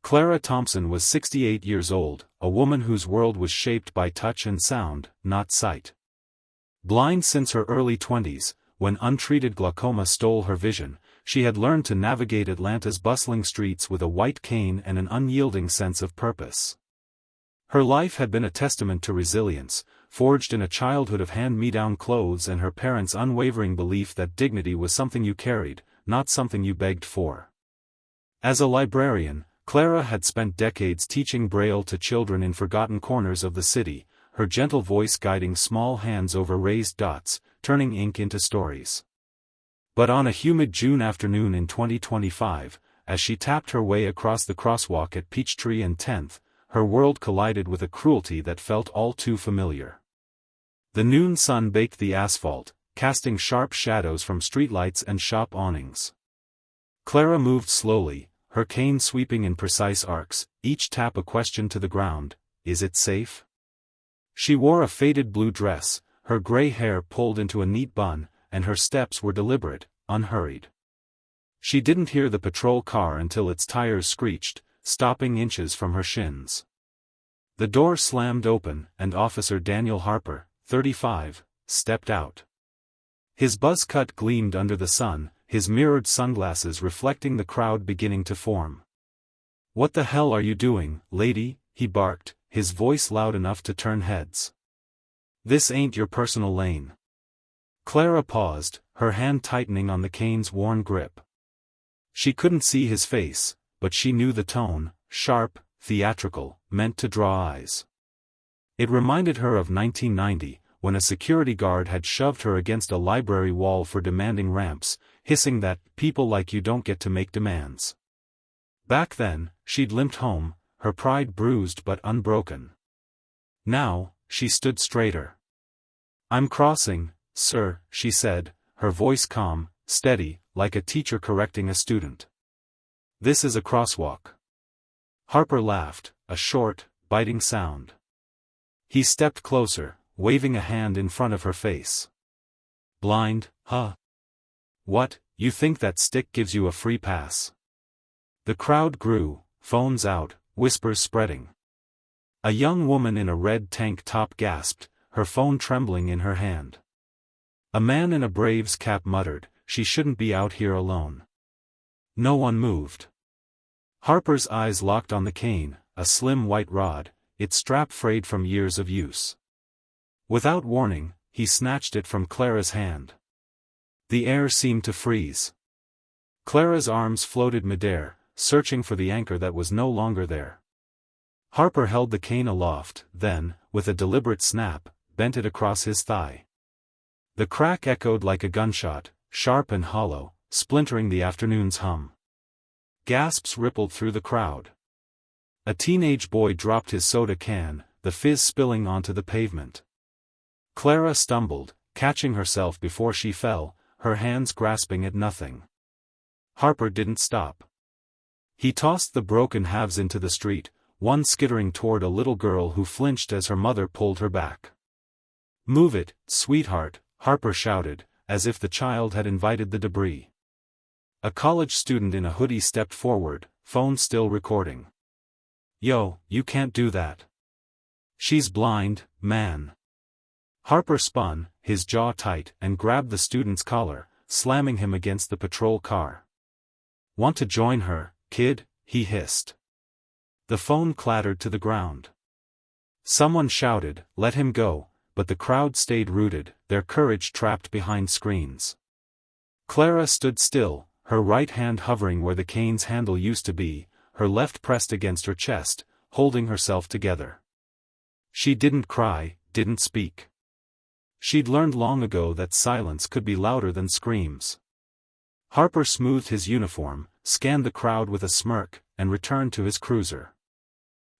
Clara Thompson was 68 years old, a woman whose world was shaped by touch and sound, not sight. Blind since her early 20s, when untreated glaucoma stole her vision, she had learned to navigate Atlanta's bustling streets with a white cane and an unyielding sense of purpose. Her life had been a testament to resilience, forged in a childhood of hand-me-down clothes and her parents' unwavering belief that dignity was something you carried, not something you begged for. As a librarian, Clara had spent decades teaching Braille to children in forgotten corners of the city, her gentle voice guiding small hands over raised dots, turning ink into stories. But on a humid June afternoon in 2025, as she tapped her way across the crosswalk at Peachtree and 10th, her world collided with a cruelty that felt all too familiar. The noon sun baked the asphalt, casting sharp shadows from streetlights and shop awnings. Clara moved slowly, her cane sweeping in precise arcs, each tap a question to the ground: is it safe? She wore a faded blue dress, her gray hair pulled into a neat bun, and her steps were deliberate, unhurried. She didn't hear the patrol car until its tires screeched, stopping inches from her shins. The door slammed open, and Officer Daniel Harper, 35, stepped out. His buzz cut gleamed under the sun, his mirrored sunglasses reflecting the crowd beginning to form. "What the hell are you doing, lady?" he barked, his voice loud enough to turn heads. "This ain't your personal lane." Clara paused, her hand tightening on the cane's worn grip. She couldn't see his face, but she knew the tone, sharp, theatrical, meant to draw eyes. It reminded her of 1990, when a security guard had shoved her against a library wall for demanding ramps, hissing that, "people like you don't get to make demands." Back then, she'd limped home, her pride bruised but unbroken. Now, she stood straighter. "I'm crossing, sir," she said, her voice calm, steady, like a teacher correcting a student. "This is a crosswalk." Harper laughed, a short, biting sound. He stepped closer, waving a hand in front of her face. "Blind, huh? What, you think that stick gives you a free pass?" The crowd grew, phones out, whispers spreading. A young woman in a red tank top gasped, her phone trembling in her hand. A man in a Braves cap muttered, "She shouldn't be out here alone." No one moved. Harper's eyes locked on the cane, a slim white rod, its strap frayed from years of use. Without warning, he snatched it from Clara's hand. The air seemed to freeze. Clara's arms floated midair, searching for the anchor that was no longer there. Harper held the cane aloft, then, with a deliberate snap, bent it across his thigh. The crack echoed like a gunshot, sharp and hollow, splintering the afternoon's hum. Gasps rippled through the crowd. A teenage boy dropped his soda can, the fizz spilling onto the pavement. Clara stumbled, catching herself before she fell, her hands grasping at nothing. Harper didn't stop. He tossed the broken halves into the street, one skittering toward a little girl who flinched as her mother pulled her back. "Move it, sweetheart," Harper shouted, as if the child had invited the debris. A college student in a hoodie stepped forward, phone still recording. "Yo, you can't do that. She's blind, man." Harper spun, his jaw tight, and grabbed the student's collar, slamming him against the patrol car. "Want to join her, kid?" he hissed. The phone clattered to the ground. Someone shouted, "Let him go," but the crowd stayed rooted, their courage trapped behind screens. Clara stood still, her right hand hovering where the cane's handle used to be, her left pressed against her chest, holding herself together. She didn't cry, didn't speak. She'd learned long ago that silence could be louder than screams. Harper smoothed his uniform, scanned the crowd with a smirk, and returned to his cruiser.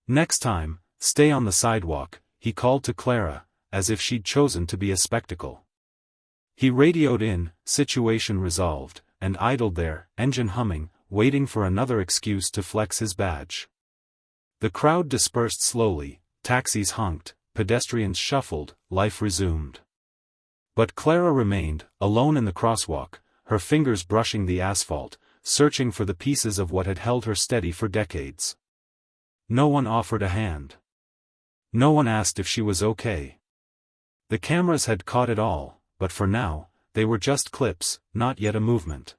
"Next time, stay on the sidewalk," he called to Clara, as if she'd chosen to be a spectacle. He radioed in, situation resolved, and idled there, engine humming, waiting for another excuse to flex his badge. The crowd dispersed slowly, taxis honked, pedestrians shuffled, life resumed. But Clara remained, alone in the crosswalk, her fingers brushing the asphalt, searching for the pieces of what had held her steady for decades. No one offered a hand. No one asked if she was okay. The cameras had caught it all, but for now, they were just clips, not yet a movement.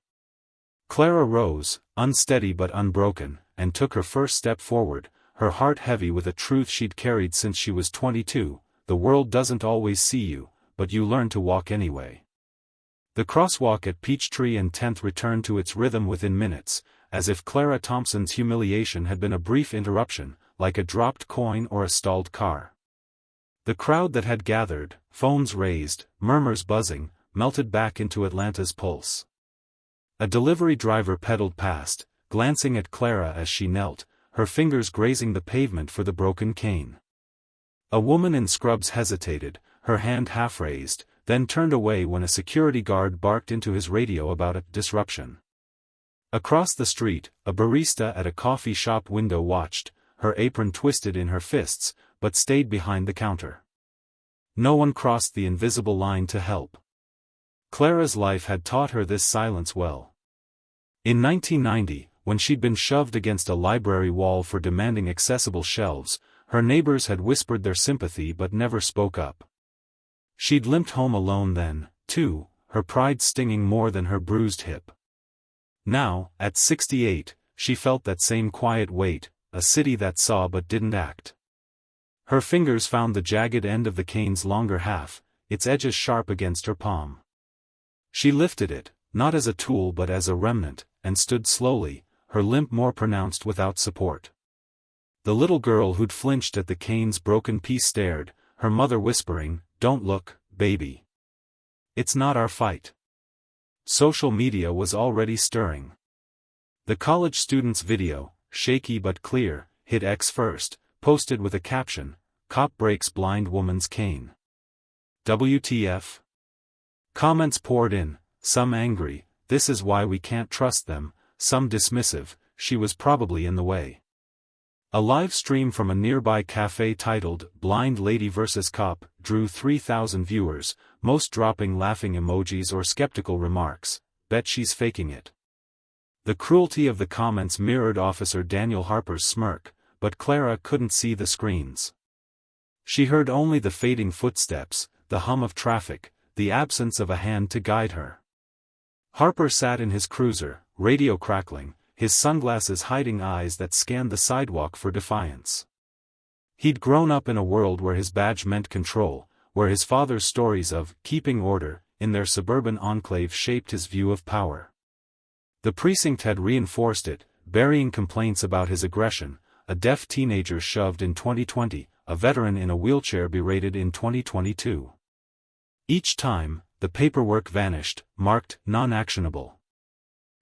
Clara rose, unsteady but unbroken, and took her first step forward, her heart heavy with a truth she'd carried since she was 22, the world doesn't always see you, but you learn to walk anyway. The crosswalk at Peachtree and 10th returned to its rhythm within minutes, as if Clara Thompson's humiliation had been a brief interruption, like a dropped coin or a stalled car. The crowd that had gathered, phones raised, murmurs buzzing, melted back into Atlanta's pulse. A delivery driver pedaled past, glancing at Clara as she knelt, her fingers grazing the pavement for the broken cane. A woman in scrubs hesitated, her hand half raised, then turned away when a security guard barked into his radio about a disruption. Across the street, a barista at a coffee shop window watched, her apron twisted in her fists, but stayed behind the counter. No one crossed the invisible line to help. Clara's life had taught her this silence well. In 1990, when she'd been shoved against a library wall for demanding accessible shelves, her neighbors had whispered their sympathy but never spoke up. She'd limped home alone then, too, her pride stinging more than her bruised hip. Now, at 68, she felt that same quiet weight, a city that saw but didn't act. Her fingers found the jagged end of the cane's longer half, its edges sharp against her palm. She lifted it, not as a tool but as a remnant, and stood slowly, her limp more pronounced without support. The little girl who'd flinched at the cane's broken piece stared, her mother whispering, "Don't look, baby. It's not our fight." Social media was already stirring. The college student's video, shaky but clear, hit X first, posted with a caption, "Cop breaks blind woman's cane." WTF? Comments poured in, some angry, "This is why we can't trust them," some dismissive, "She was probably in the way." A live stream from a nearby cafe titled, "Blind Lady vs. Cop," drew 3,000 viewers, most dropping laughing emojis or skeptical remarks, "Bet she's faking it." The cruelty of the comments mirrored Officer Daniel Harper's smirk, but Clara couldn't see the screens. She heard only the fading footsteps, the hum of traffic, the absence of a hand to guide her. Harper sat in his cruiser, radio crackling, his sunglasses hiding eyes that scanned the sidewalk for defiance. He'd grown up in a world where his badge meant control, where his father's stories of keeping order in their suburban enclave shaped his view of power. The precinct had reinforced it, burying complaints about his aggression, a deaf teenager shoved in 2020, a veteran in a wheelchair berated in 2022. Each time, the paperwork vanished, marked non-actionable.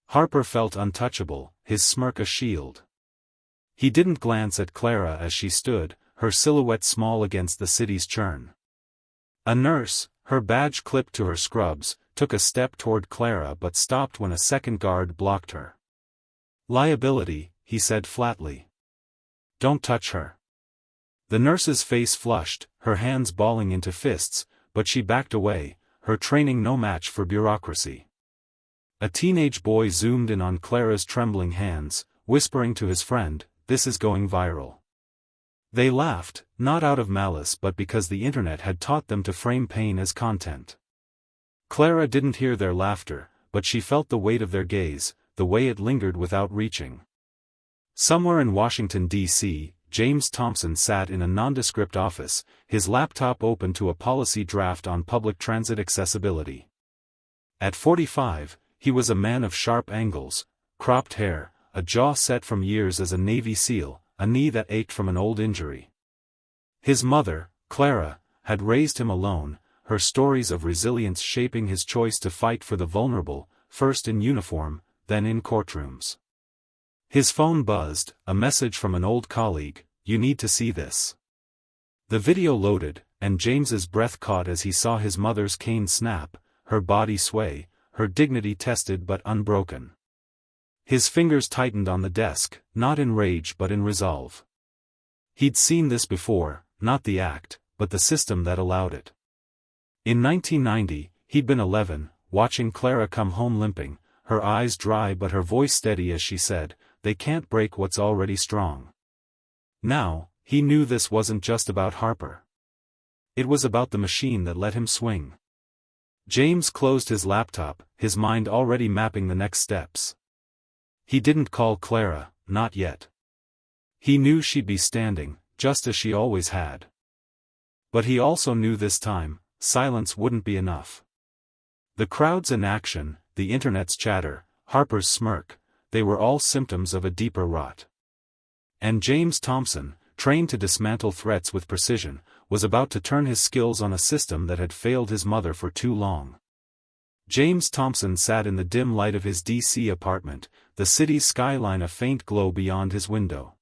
Harper felt untouchable, his smirk a shield. He didn't glance at Clara as she stood, her silhouette small against the city's churn. A nurse, her badge clipped to her scrubs, took a step toward Clara but stopped when a second guard blocked her. "Liability," he said flatly. "Don't touch her." The nurse's face flushed, her hands balling into fists, but she backed away, her training no match for bureaucracy. A teenage boy zoomed in on Clara's trembling hands, whispering to his friend, "This is going viral." They laughed, not out of malice but because the internet had taught them to frame pain as content. Clara didn't hear their laughter, but she felt the weight of their gaze, the way it lingered without reaching. Somewhere in Washington, D.C., James Thompson sat in a nondescript office, his laptop open to a policy draft on public transit accessibility. At 45, he was a man of sharp angles, cropped hair, a jaw set from years as a Navy SEAL, a knee that ached from an old injury. His mother, Clara, had raised him alone, her stories of resilience shaping his choice to fight for the vulnerable, first in uniform, then in courtrooms. His phone buzzed, a message from an old colleague, "You need to see this." The video loaded, and James's breath caught as he saw his mother's cane snap, her body sway, her dignity tested but unbroken. His fingers tightened on the desk, not in rage but in resolve. He'd seen this before, not the act, but the system that allowed it. In 1990, he'd been 11, watching Clara come home limping, her eyes dry but her voice steady as she said, "They can't break what's already strong." Now, he knew this wasn't just about Harper. It was about the machine that let him swing. James closed his laptop, his mind already mapping the next steps. He didn't call Clara, not yet. He knew she'd be standing, just as she always had. But he also knew this time, silence wouldn't be enough. The crowd's inaction, the internet's chatter, Harper's smirk, they were all symptoms of a deeper rot. And James Thompson, trained to dismantle threats with precision, was about to turn his skills on a system that had failed his mother for too long. James Thompson sat in the dim light of his D.C. apartment, the city's skyline a faint glow beyond his window.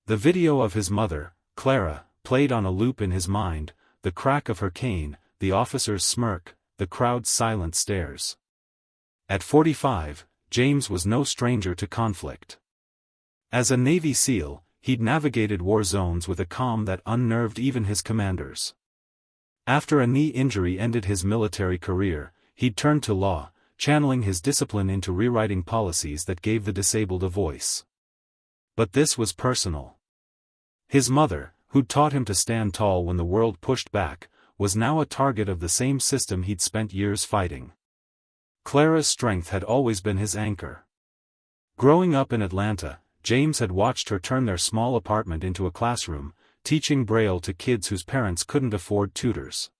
The video of his mother, Clara, played on a loop in his mind, the crack of her cane, the officer's smirk, the crowd's silent stares. At 45, James was no stranger to conflict. As a Navy SEAL, he'd navigated war zones with a calm that unnerved even his commanders. After a knee injury ended his military career, he'd turned to law, channeling his discipline into rewriting policies that gave the disabled a voice. But this was personal. His mother, who'd taught him to stand tall when the world pushed back, was now a target of the same system he'd spent years fighting. Clara's strength had always been his anchor. Growing up in Atlanta, James had watched her turn their small apartment into a classroom, teaching Braille to kids whose parents couldn't afford tutors.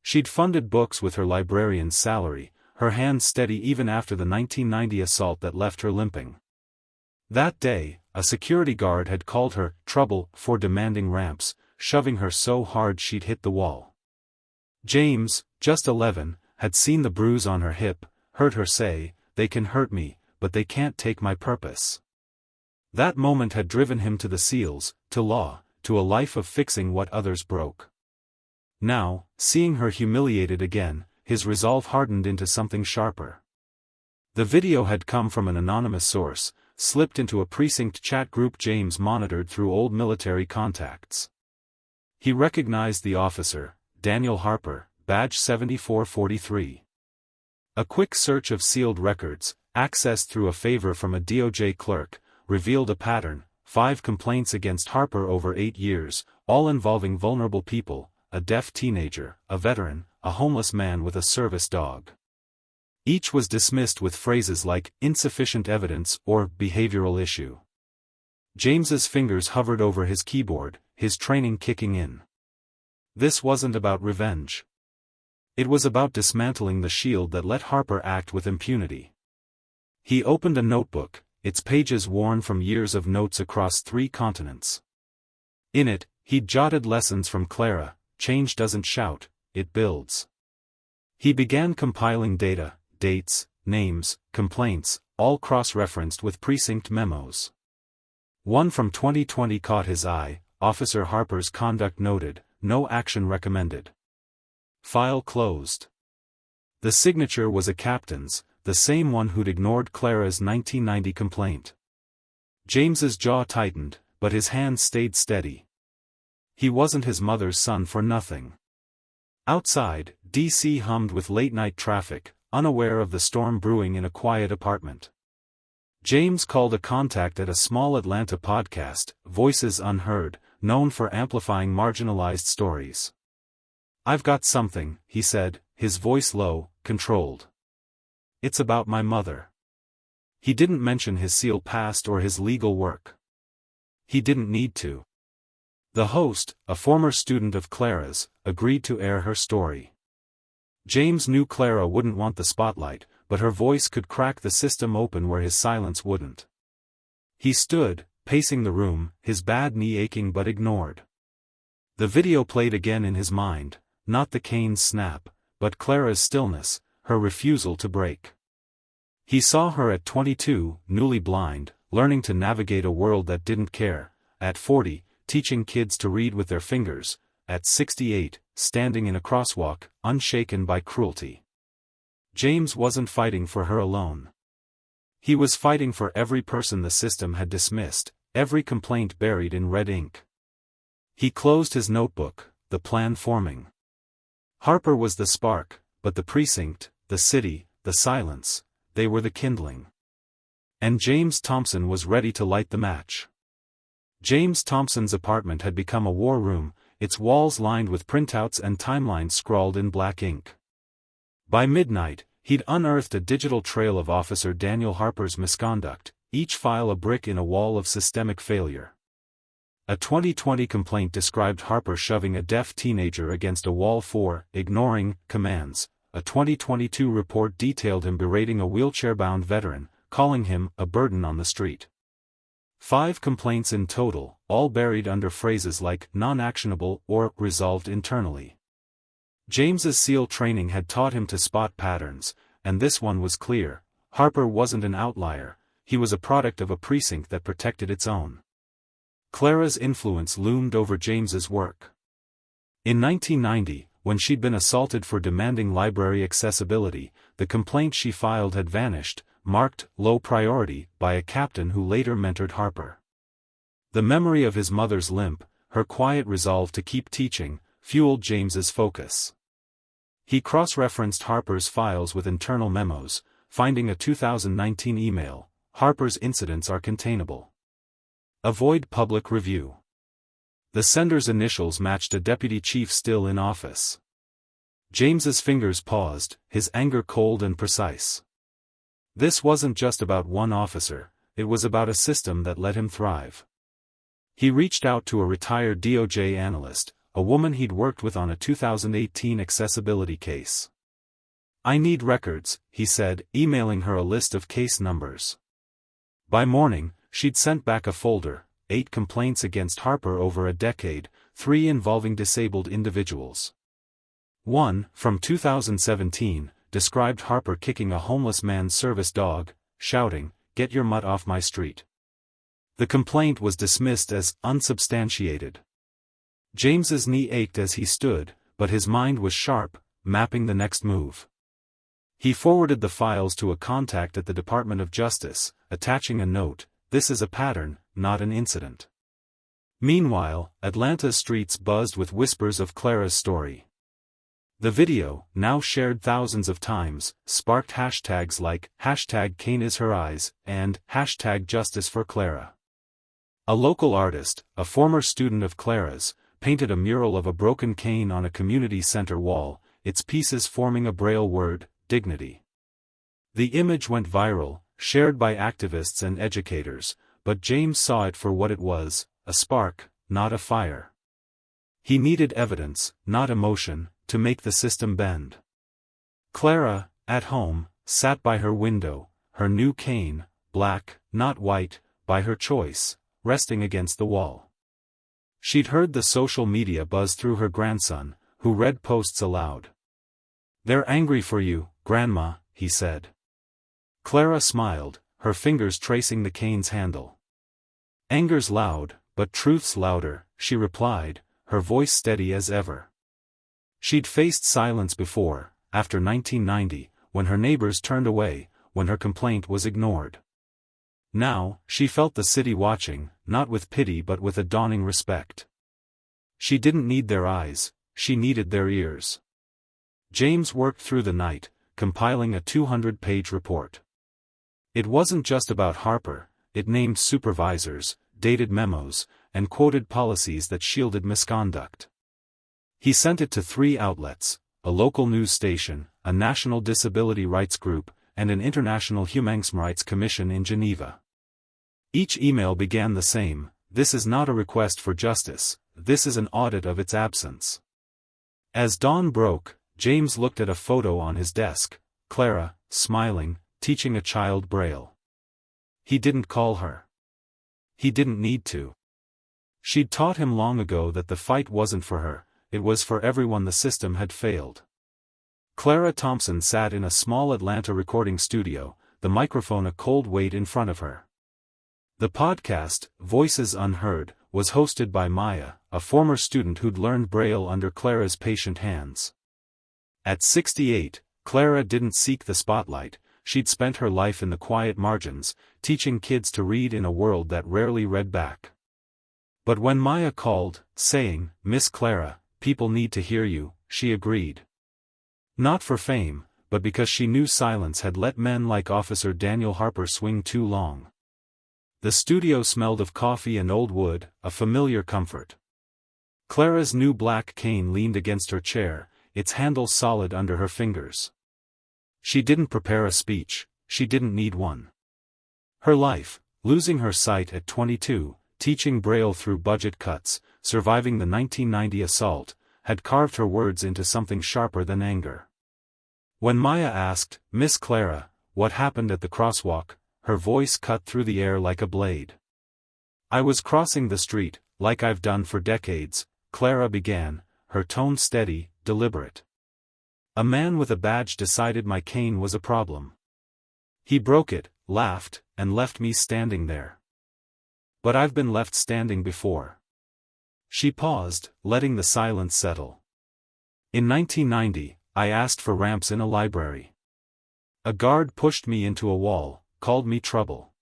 She'd funded books with her librarian's salary, her hands steady even after the 1990 assault that left her limping. That day, a security guard had called her trouble for demanding ramps, shoving her so hard she'd hit the wall. James, just 11, had seen the bruise on her hip, heard her say, "They can hurt me, but they can't take my purpose." That moment had driven him to the SEALs, to law, to a life of fixing what others broke. Now, seeing her humiliated again, his resolve hardened into something sharper. The video had come from an anonymous source, slipped into a precinct chat group James monitored through old military contacts. He recognized the officer, Daniel Harper, badge 7443. A quick search of sealed records, accessed through a favor from a DOJ clerk, revealed a pattern: 5 complaints against Harper over 8 years, all involving vulnerable people, a deaf teenager, a veteran, a homeless man with a service dog. Each was dismissed with phrases like, insufficient evidence or behavioral issue. James's fingers hovered over his keyboard, his training kicking in. This wasn't about revenge. It was about dismantling the shield that let Harper act with impunity. He opened a notebook, its pages worn from years of notes across 3 continents. In it, he'd jotted lessons from Clara: change doesn't shout, it builds. He began compiling data, dates, names, complaints, all cross-referenced with precinct memos. One from 2020 caught his eye: Officer Harper's conduct noted, no action recommended. File closed. The signature was a captain's, the same one who'd ignored Clara's 1990 complaint. James's jaw tightened, but his hands stayed steady. He wasn't his mother's son for nothing. Outside, D.C. hummed with late-night traffic, unaware of the storm brewing in a quiet apartment. James called a contact at a small Atlanta podcast, Voices Unheard, known for amplifying marginalized stories. "I've got something," he said, his voice low, controlled. "It's about my mother." He didn't mention his SEAL past or his legal work. He didn't need to. The host, a former student of Clara's, agreed to air her story. James knew Clara wouldn't want the spotlight, but her voice could crack the system open where his silence wouldn't. He stood, pacing the room, his bad knee aching but ignored. The video played again in his mind, not the cane's snap, but Clara's stillness, her refusal to break. He saw her at 22, newly blind, learning to navigate a world that didn't care; at 40, teaching kids to read with their fingers; at 68, standing in a crosswalk, unshaken by cruelty. James wasn't fighting for her alone. He was fighting for every person the system had dismissed, every complaint buried in red ink. He closed his notebook, the plan forming. Harper was the spark, but the precinct, the city, the silence, they were the kindling. And James Thompson was ready to light the match. James Thompson's apartment had become a war room, its walls lined with printouts and timelines scrawled in black ink. By midnight, he'd unearthed a digital trail of Officer Daniel Harper's misconduct, each file a brick in a wall of systemic failure. A 2020 complaint described Harper shoving a deaf teenager against a wall for ignoring commands. A 2022 report detailed him berating a wheelchair-bound veteran, calling him a burden on the street. 5 complaints in total, all buried under phrases like non-actionable or resolved internally. James's SEAL training had taught him to spot patterns, and this one was clear. Harper wasn't an outlier, he was a product of a precinct that protected its own. Clara's influence loomed over James's work. In 1990, when she'd been assaulted for demanding library accessibility, the complaint she filed had vanished, marked low priority by a captain who later mentored Harper. The memory of his mother's limp, her quiet resolve to keep teaching, fueled James's focus. He cross-referenced Harper's files with internal memos, finding a 2019 email: Harper's incidents are containable. Avoid public review. The sender's initials matched a deputy chief still in office. James's fingers paused, his anger cold and precise. This wasn't just about one officer, it was about a system that let him thrive. He reached out to a retired DOJ analyst, a woman he'd worked with on a 2018 accessibility case. "I need records," he said, emailing her a list of case numbers. By morning, she'd sent back a folder: 8 complaints against Harper over a decade, 3 involving disabled individuals. One, from 2017, described Harper kicking a homeless man's service dog, shouting, "Get your mutt off my street." The complaint was dismissed as unsubstantiated. James's knee ached as he stood, but his mind was sharp, mapping the next move. He forwarded the files to a contact at the Department of Justice, attaching a note: "This is a pattern, not an incident." Meanwhile, Atlanta's streets buzzed with whispers of Clara's story. The video, now shared thousands of times, sparked hashtags like #CaneIsHerEyes and #JusticeForClara. A local artist, a former student of Clara's, painted a mural of a broken cane on a community center wall, its pieces forming a Braille word: dignity. The image went viral, shared by activists and educators, but James saw it for what it was: a spark, not a fire. He needed evidence, not emotion, to make the system bend. Clara, at home, sat by her window, her new cane, black, not white, by her choice, resting against the wall. She'd heard the social media buzz through her grandson, who read posts aloud. "They're angry for you, Grandma," he said. Clara smiled, her fingers tracing the cane's handle. "Anger's loud, but truth's louder," she replied, her voice steady as ever. She'd faced silence before, after 1990, when her neighbors turned away, when her complaint was ignored. Now, she felt the city watching, not with pity but with a dawning respect. She didn't need their eyes, she needed their ears. James worked through the night, compiling a 200-page report. It wasn't just about Harper, it named supervisors, dated memos, and quoted policies that shielded misconduct. He sent it to 3 outlets: a local news station, a national disability rights group, and an international human rights commission in Geneva. Each email began the same: "This is not a request for justice, this is an audit of its absence." As dawn broke, James looked at a photo on his desk: Clara, smiling, teaching a child Braille. He didn't call her. He didn't need to. She'd taught him long ago that the fight wasn't for her, it was for everyone the system had failed. Clara Thompson sat in a small Atlanta recording studio, the microphone a cold weight in front of her. The podcast, Voices Unheard, was hosted by Maya, a former student who'd learned Braille under Clara's patient hands. At 68, Clara didn't seek the spotlight, she'd spent her life in the quiet margins, teaching kids to read in a world that rarely read back. But when Maya called, saying, "Miss Clara, people need to hear you," she agreed. Not for fame, but because she knew silence had let men like Officer Daniel Harper swing too long. The studio smelled of coffee and old wood, a familiar comfort. Clara's new black cane leaned against her chair, its handle solid under her fingers. She didn't prepare a speech, she didn't need one. Her life, losing her sight at 22, teaching Braille through budget cuts, surviving the 1990 assault, had carved her words into something sharper than anger. When Maya asked, "Miss Clara, what happened at the crosswalk?" her voice cut through the air like a blade. "I was crossing the street, like I've done for decades," Clara began, her tone steady, deliberate. "A man with a badge decided my cane was a problem. He broke it, laughed, and left me standing there. But I've been left standing before." She paused, letting the silence settle. "In 1990, I asked for ramps in a library. A guard pushed me into a wall, called me trouble.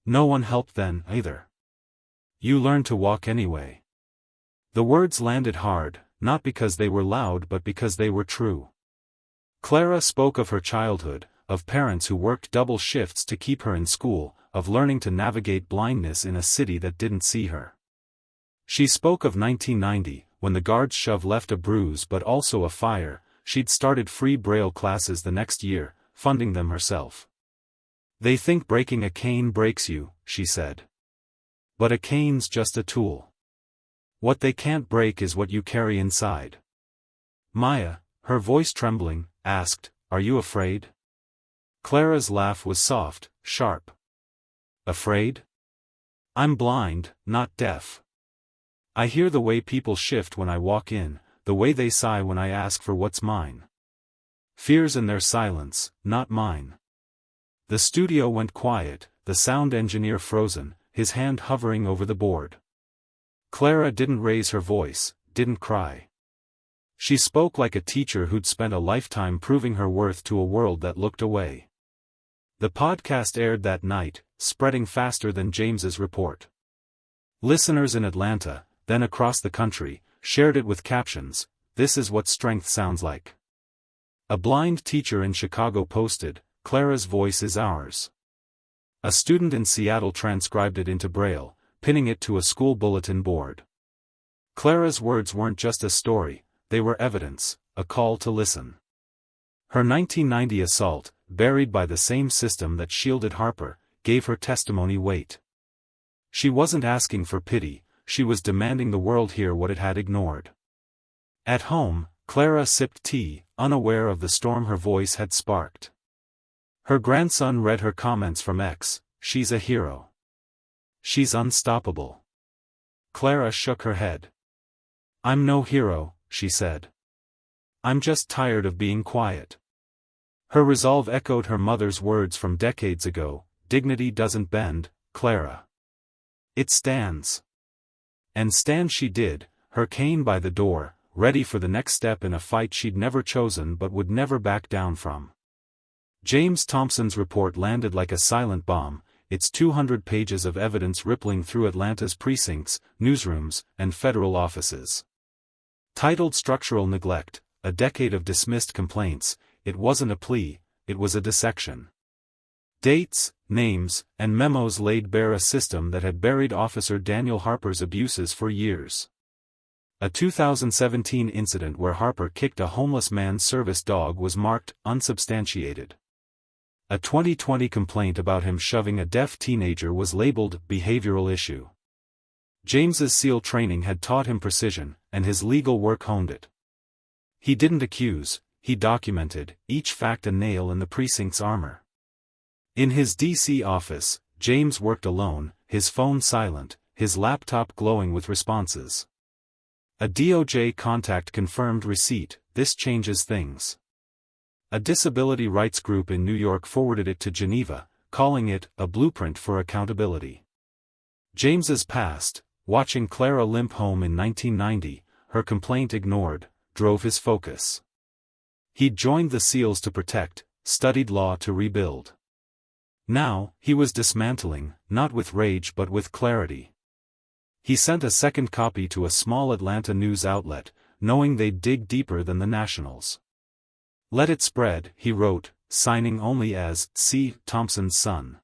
No one helped then, either. You learn to walk anyway." The words landed hard, not because they were loud but because they were true. Clara spoke of her childhood, of parents who worked double shifts to keep her in school, of learning to navigate blindness in a city that didn't see her. She spoke of 1990, when the guard's shove left a bruise but also a fire. She'd started free Braille classes the next year, funding them herself. "They think breaking a cane breaks you," she said. "But a cane's just a tool. What they can't break is what you carry inside." Maya, her voice trembling, asked, "Are you afraid?" Clara's laugh was soft, sharp. "Afraid? I'm blind, not deaf. I hear the way people shift when I walk in, the way they sigh when I ask for what's mine. Fear's in their silence, not mine." The studio went quiet, the sound engineer frozen, his hand hovering over the board. Clara didn't raise her voice, didn't cry. She spoke like a teacher who'd spent a lifetime proving her worth to a world that looked away. The podcast aired that night, spreading faster than James's report. Listeners in Atlanta, then across the country, shared it with captions, "This is what strength sounds like." A blind teacher in Chicago posted, "Clara's voice is ours." A student in Seattle transcribed it into Braille, pinning it to a school bulletin board. Clara's words weren't just a story, they were evidence, a call to listen. Her 1990 assault, buried by the same system that shielded Harper, gave her testimony weight. She wasn't asking for pity, she was demanding the world hear what it had ignored. At home, Clara sipped tea, unaware of the storm her voice had sparked. Her grandson read her comments from X, "She's a hero. She's unstoppable." Clara shook her head. "I'm no hero," she said. "I'm just tired of being quiet." Her resolve echoed her mother's words from decades ago, "Dignity doesn't bend, Clara. It stands." And stand she did, her cane by the door, ready for the next step in a fight she'd never chosen but would never back down from. James Thompson's report landed like a silent bomb, its 200 pages of evidence rippling through Atlanta's precincts, newsrooms, and federal offices. Titled Structural Neglect, a decade of dismissed complaints, it wasn't a plea, it was a dissection. Dates, names, and memos laid bare a system that had buried Officer Daniel Harper's abuses for years. A 2017 incident where Harper kicked a homeless man's service dog was marked unsubstantiated. A 2020 complaint about him shoving a deaf teenager was labeled behavioral issue. James's SEAL training had taught him precision, and his legal work honed it. He didn't accuse, he documented, each fact a nail in the precinct's armor. In his D.C. office, James worked alone, his phone silent, his laptop glowing with responses. A DOJ contact confirmed receipt, "This changes things." A disability rights group in New York forwarded it to Geneva, calling it a blueprint for accountability. James's past, watching Clara limp home in 1990, her complaint ignored, drove his focus. He'd joined the SEALs to protect, studied law to rebuild. Now, he was dismantling, not with rage but with clarity. He sent a second copy to a small Atlanta news outlet, knowing they'd dig deeper than the Nationals. "Let it spread," he wrote, signing only as C. Thompson's son.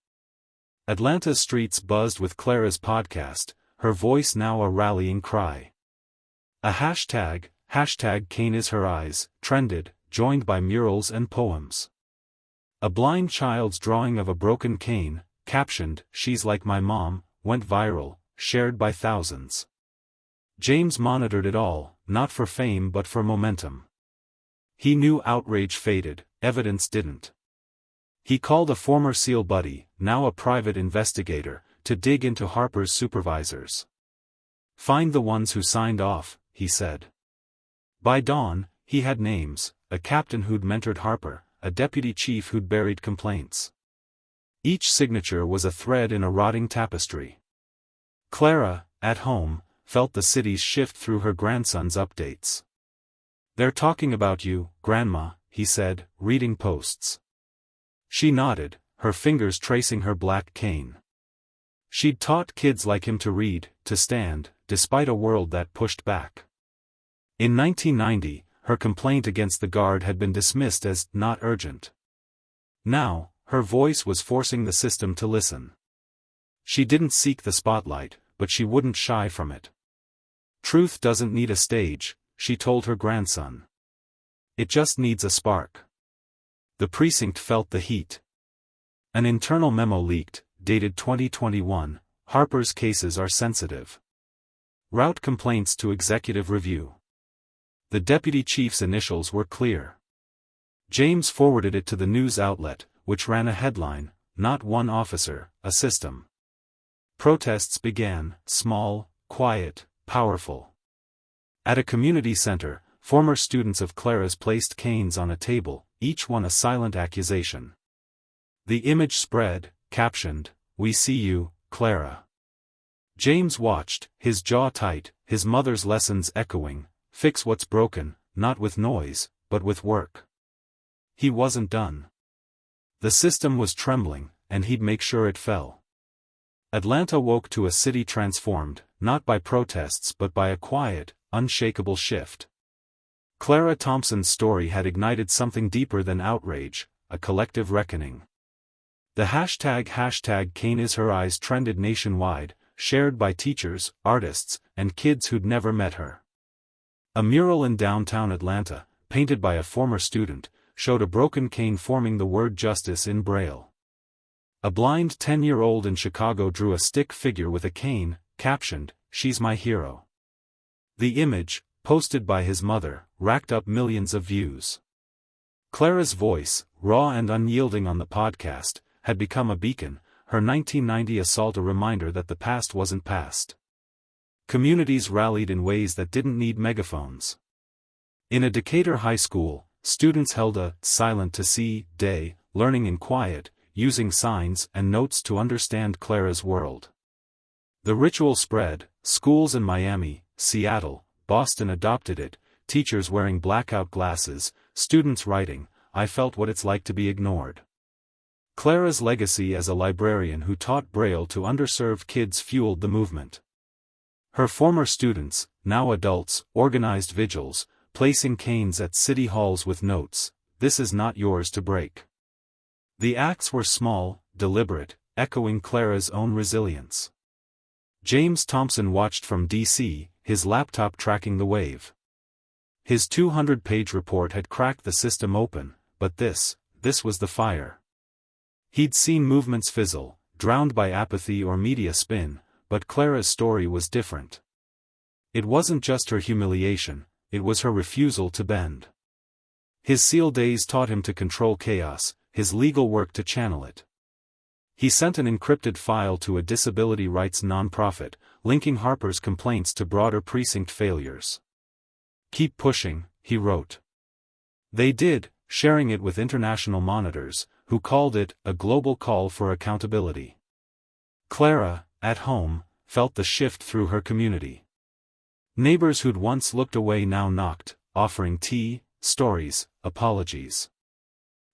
Atlanta's streets buzzed with Clara's podcast, her voice now a rallying cry. A hashtag Cane is her eyes, trended, joined by murals and poems. A blind child's drawing of a broken cane, captioned, "She's like my mom," went viral, shared by thousands. James monitored it all, not for fame but for momentum. He knew outrage faded, evidence didn't. He called a former SEAL buddy, now a private investigator, to dig into Harper's supervisors. "Find the ones who signed off," he said. By dawn, he had names: a captain who'd mentored Harper, a deputy chief who'd buried complaints. Each signature was a thread in a rotting tapestry. Clara, at home, felt the city's shift through her grandson's updates. "They're talking about you, Grandma," he said, reading posts. She nodded, her fingers tracing her black cane. She'd taught kids like him to read, to stand, despite a world that pushed back. In 1990, her complaint against the guard had been dismissed as not urgent. Now, her voice was forcing the system to listen. She didn't seek the spotlight, but she wouldn't shy from it. "Truth doesn't need a stage," she told her grandson. "It just needs a spark." The precinct felt the heat. An internal memo leaked, dated 2021, "Harper's cases are sensitive. Route complaints to executive review." The deputy chief's initials were clear. James forwarded it to the news outlet, which ran a headline, "Not one officer, a system." Protests began, small, quiet, powerful. At a community center, former students of Clara's placed canes on a table, each one a silent accusation. The image spread, captioned, "We see you, Clara." James watched, his jaw tight, his mother's lessons echoing, "Fix what's broken, not with noise, but with work." He wasn't done. The system was trembling, and he'd make sure it fell. Atlanta woke to a city transformed, not by protests but by a quiet, unshakable shift. Clara Thompson's story had ignited something deeper than outrage, a collective reckoning. The hashtag Cane is her eyes trended nationwide, shared by teachers, artists, and kids who'd never met her. A mural in downtown Atlanta, painted by a former student, showed a broken cane forming the word justice in Braille. A blind 10-year-old in Chicago drew a stick figure with a cane, captioned, "She's my hero." The image, posted by his mother, racked up millions of views. Clara's voice, raw and unyielding on the podcast, had become a beacon, her 1990 assault a reminder that the past wasn't past. Communities rallied in ways that didn't need megaphones. In a Decatur high school, students held a "Silent to See" day, learning in quiet, using signs and notes to understand Clara's world. The ritual spread, schools in Miami, Seattle, Boston adopted it, teachers wearing blackout glasses, students writing, "I felt what it's like to be ignored." Clara's legacy as a librarian who taught Braille to underserved kids fueled the movement. Her former students, now adults, organized vigils, placing canes at city halls with notes, "This is not yours to break." The acts were small, deliberate, echoing Clara's own resilience. James Thompson watched from D.C., his laptop tracking the wave. His 200-page report had cracked the system open, but this was the fire. He'd seen movements fizzle, drowned by apathy or media spin, but Clara's story was different. It wasn't just her humiliation, it was her refusal to bend. His SEAL days taught him to control chaos, his legal work to channel it. He sent an encrypted file to a disability rights nonprofit, linking Harper's complaints to broader precinct failures. "Keep pushing," he wrote. They did, sharing it with international monitors, who called it a global call for accountability. Clara, at home, felt the shift through her community. Neighbors who'd once looked away now knocked, offering tea, stories, apologies.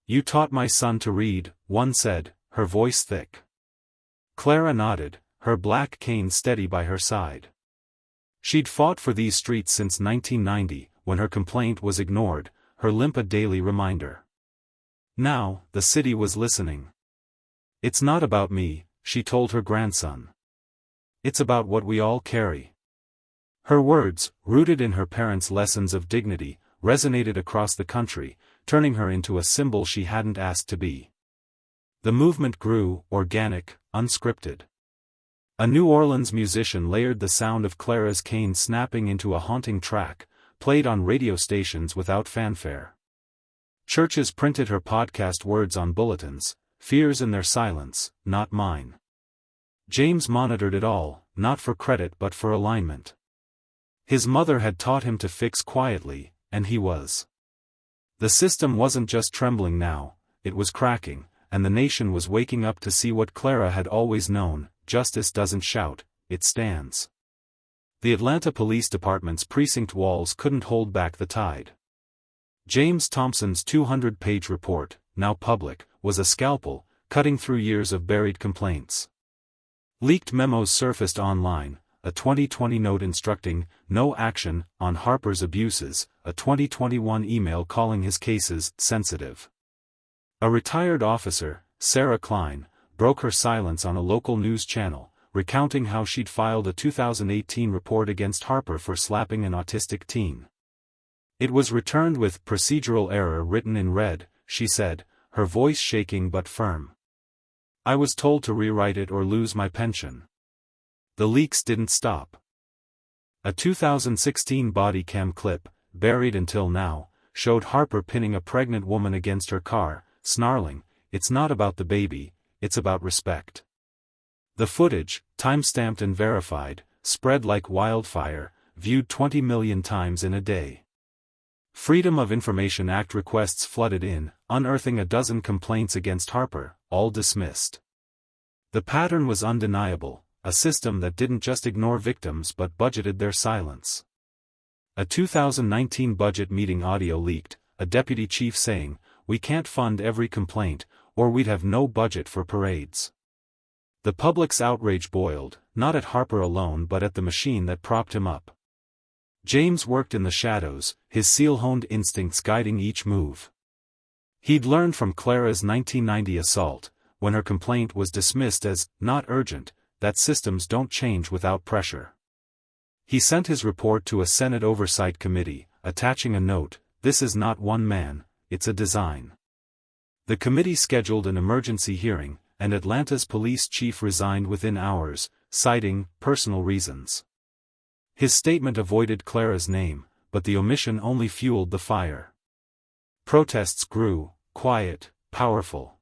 "You taught my son to read," one said, her voice thick. Clara nodded, her black cane steady by her side. She'd fought for these streets since 1990, when her complaint was ignored, her limp a daily reminder. Now, the city was listening. "It's not about me," she told her grandson. It's about what we all carry. Her words, rooted in her parents' lessons of dignity, resonated across the country, turning her into a symbol she hadn't asked to be. The movement grew, organic, unscripted. A New Orleans musician layered the sound of Clara's cane snapping into a haunting track, played on radio stations without fanfare. Churches printed her podcast words on bulletins, fears in their silence, not mine. James monitored it all, not for credit but for alignment. His mother had taught him to fix quietly, and he was. The system wasn't just trembling now, it was cracking, and the nation was waking up to see what Clara had always known: justice doesn't shout, it stands. The Atlanta Police Department's precinct walls couldn't hold back the tide. James Thompson's 200-page report, now public, was a scalpel, cutting through years of buried complaints. Leaked memos surfaced online, a 2020 note instructing no action on Harper's abuses, a 2021 email calling his cases sensitive. A retired officer, Sarah Klein, broke her silence on a local news channel, recounting how she'd filed a 2018 report against Harper for slapping an autistic teen. It was returned with procedural error written in red, she said, her voice shaking but firm. I was told to rewrite it or lose my pension. The leaks didn't stop. A 2016 body cam clip, buried until now, showed Harper pinning a pregnant woman against her car, snarling, "It's not about the baby, it's about respect." The footage, time-stamped and verified, spread like wildfire, viewed 20 million times in a day. Freedom of Information Act requests flooded in, unearthing a dozen complaints against Harper, all dismissed. The pattern was undeniable, a system that didn't just ignore victims but budgeted their silence. A 2019 budget meeting audio leaked, a deputy chief saying, "We can't fund every complaint, or we'd have no budget for parades." The public's outrage boiled, not at Harper alone but at the machine that propped him up. James worked in the shadows, his seal-honed instincts guiding each move. He'd learned from Clara's 1990 assault, when her complaint was dismissed as not urgent, that systems don't change without pressure. He sent his report to a Senate Oversight Committee, attaching a note, "This is not one man, it's a design." The committee scheduled an emergency hearing, and Atlanta's police chief resigned within hours, citing personal reasons. His statement avoided Clara's name, but the omission only fueled the fire. Protests grew, quiet, powerful.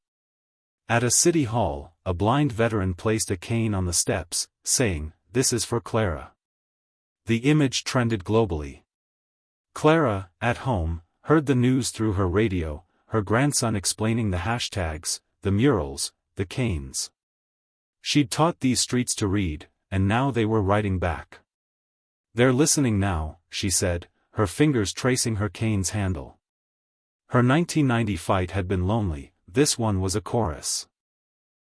At a city hall, a blind veteran placed a cane on the steps, saying, "This is for Clara." The image trended globally. Clara, at home, heard the news through her radio, her grandson explaining the hashtags, the murals, the canes. She'd taught these streets to read, and now they were writing back. "They're listening now," she said, her fingers tracing her cane's handle. Her 1990 fight had been lonely, this one was a chorus.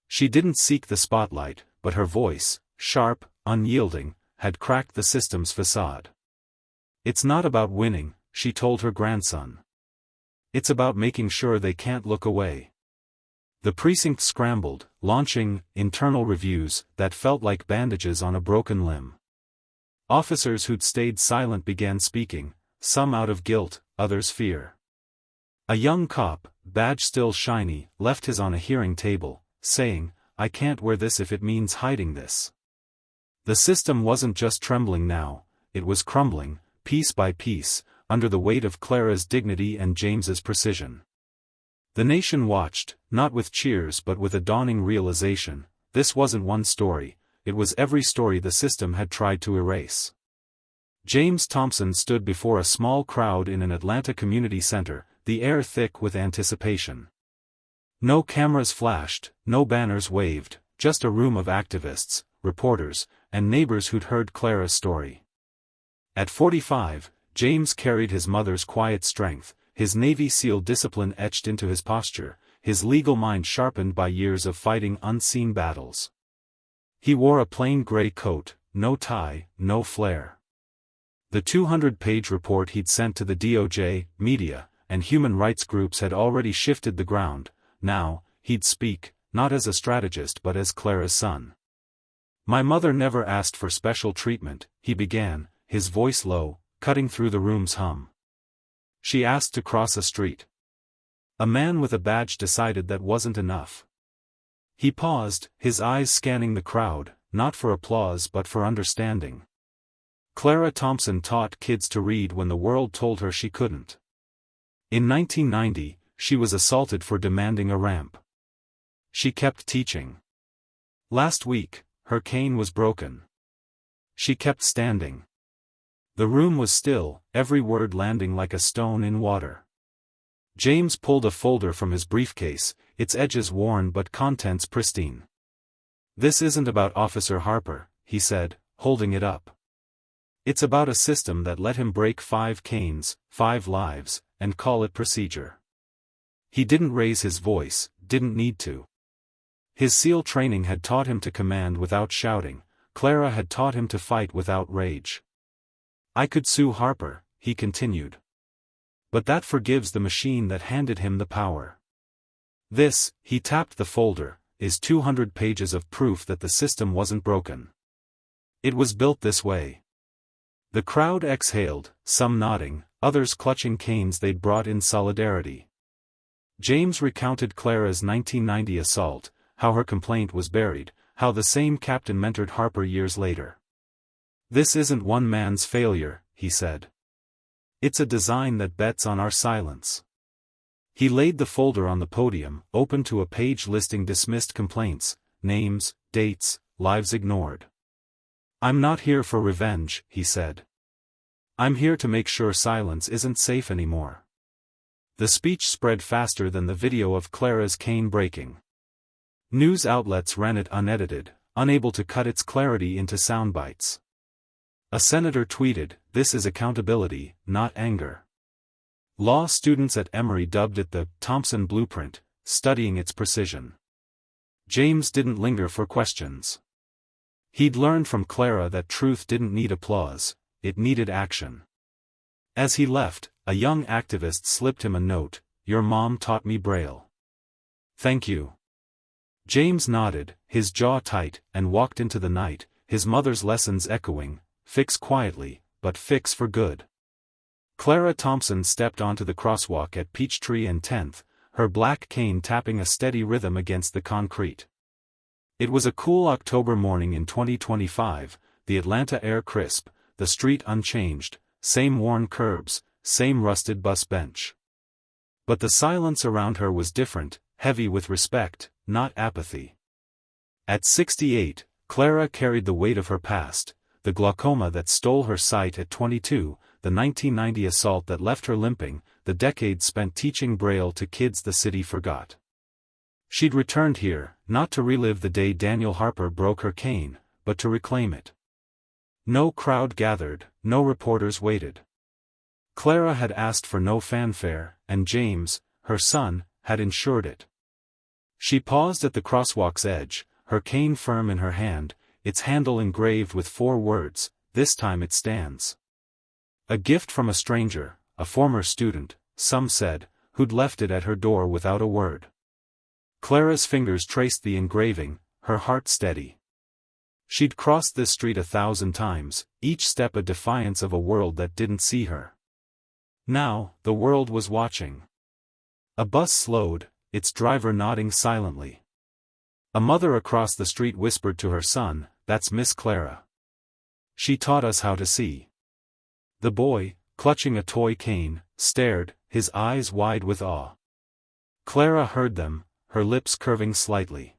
She didn't seek the spotlight, but her voice, sharp, unyielding, had cracked the system's facade. "It's not about winning," she told her grandson. "It's about making sure they can't look away." The precinct scrambled, launching internal reviews that felt like bandages on a broken limb. Officers who'd stayed silent began speaking, some out of guilt, others fear. A young cop, badge still shiny, left his on a hearing table, saying, "I can't wear this if it means hiding this." The system wasn't just trembling now, it was crumbling, piece by piece, under the weight of Clara's dignity and James's precision. The nation watched, not with cheers but with a dawning realization, this wasn't one story, it was every story the system had tried to erase. James Thompson stood before a small crowd in an Atlanta community center, the air thick with anticipation. No cameras flashed, no banners waved, just a room of activists, reporters, and neighbors who'd heard Clara's story. At 45, James carried his mother's quiet strength, his Navy SEAL discipline etched into his posture, his legal mind sharpened by years of fighting unseen battles. He wore a plain gray coat, no tie, no flair. The 200-page report he'd sent to the DOJ, media, and human rights groups had already shifted the ground. Now, he'd speak, not as a strategist but as Clara's son. My mother never asked for special treatment, he began, his voice low, cutting through the room's hum. She asked to cross a street. A man with a badge decided that wasn't enough. He paused, his eyes scanning the crowd, not for applause but for understanding. Clara Thompson taught kids to read when the world told her she couldn't. In 1990, she was assaulted for demanding a ramp. She kept teaching. Last week, her cane was broken. She kept standing. The room was still, every word landing like a stone in water. James pulled a folder from his briefcase, its edges worn but contents pristine. "This isn't about Officer Harper," he said, holding it up. "It's about a system that let him break 5 canes, 5 lives, and call it procedure." He didn't raise his voice, didn't need to. His SEAL training had taught him to command without shouting. Clara had taught him to fight without rage. "I could sue Harper," he continued. "But that forgives the machine that handed him the power. This," he tapped the folder, "is 200 pages of proof that the system wasn't broken. It was built this way." The crowd exhaled, some nodding, others clutching canes they'd brought in solidarity. James recounted Clara's 1990 assault, how her complaint was buried, how the same captain mentored Harper years later. "This isn't one man's failure," he said. "It's a design that bets on our silence." He laid the folder on the podium, open to a page listing dismissed complaints, names, dates, lives ignored. "I'm not here for revenge," he said. "I'm here to make sure silence isn't safe anymore." The speech spread faster than the video of Clara's cane breaking. News outlets ran it unedited, unable to cut its clarity into sound bites. A senator tweeted, "This is accountability, not anger." Law students at Emory dubbed it the Thompson Blueprint, studying its precision. James didn't linger for questions. He'd learned from Clara that truth didn't need applause, it needed action. As he left, a young activist slipped him a note, "Your mom taught me Braille." "Thank you." James nodded, his jaw tight, and walked into the night, his mother's lessons echoing, "Fix quietly, but fix for good." Clara Thompson stepped onto the crosswalk at Peachtree and 10th, her black cane tapping a steady rhythm against the concrete. It was a cool October morning in 2025, the Atlanta air crisp, the street unchanged, same worn curbs, same rusted bus bench. But the silence around her was different, heavy with respect, not apathy. At 68, Clara carried the weight of her past, the glaucoma that stole her sight at 22, the 1990 assault that left her limping, the decades spent teaching Braille to kids the city forgot. She'd returned here, not to relive the day Daniel Harper broke her cane, but to reclaim it. No crowd gathered, no reporters waited. Clara had asked for no fanfare, and James, her son, had ensured it. She paused at the crosswalk's edge, her cane firm in her hand, its handle engraved with 4 words, "This time it stands." A gift from a stranger, a former student, some said, who'd left it at her door without a word. Clara's fingers traced the engraving, her heart steady. She'd crossed this street 1,000 times, each step a defiance of a world that didn't see her. Now, the world was watching. A bus slowed, its driver nodding silently. A mother across the street whispered to her son, "That's Miss Clara. She taught us how to see." The boy, clutching a toy cane, stared, his eyes wide with awe. Clara heard them, her lips curving slightly.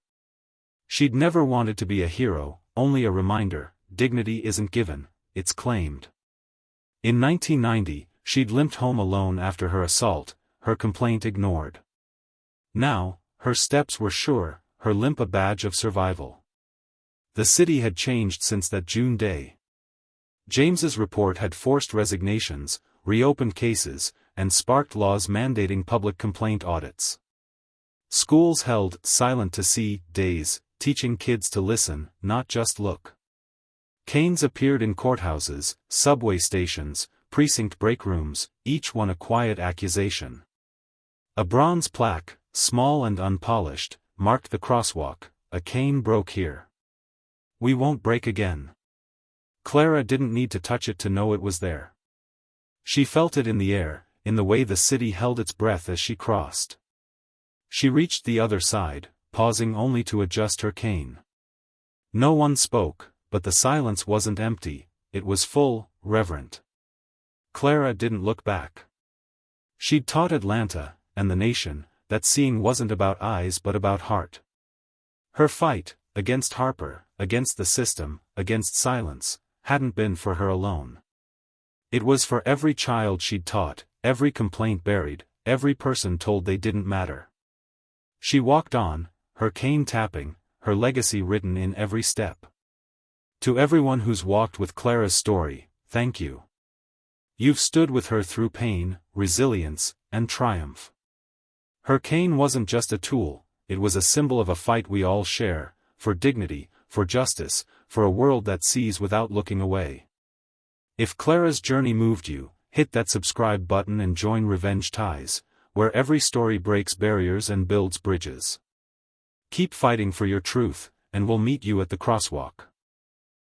She'd never wanted to be a hero, only a reminder, dignity isn't given, it's claimed. In 1990, she'd limped home alone after her assault, her complaint ignored. Now, her steps were sure, her limp a badge of survival. The city had changed since that June day. James's report had forced resignations, reopened cases, and sparked laws mandating public complaint audits. Schools held "silent to see" days, teaching kids to listen, not just look. Canes appeared in courthouses, subway stations, precinct break rooms, each one a quiet accusation. A bronze plaque, small and unpolished, marked the crosswalk, a cane broke here. We won't break again. Clara didn't need to touch it to know it was there. She felt it in the air, in the way the city held its breath as she crossed. She reached the other side, pausing only to adjust her cane. No one spoke, but the silence wasn't empty, it was full, reverent. Clara didn't look back. She'd taught Atlanta, and the nation, that seeing wasn't about eyes but about heart. Her fight, against Harper, against the system, against silence, hadn't been for her alone. It was for every child she'd taught, every complaint buried, every person told they didn't matter. She walked on, her cane tapping, her legacy written in every step. To everyone who's walked with Clara's story, thank you. You've stood with her through pain, resilience, and triumph. Her cane wasn't just a tool, it was a symbol of a fight we all share, for dignity, for justice, for a world that sees without looking away. If Clara's journey moved you, hit that subscribe button and join Revenge Ties, where every story breaks barriers and builds bridges. Keep fighting for your truth, and we'll meet you at the crosswalk.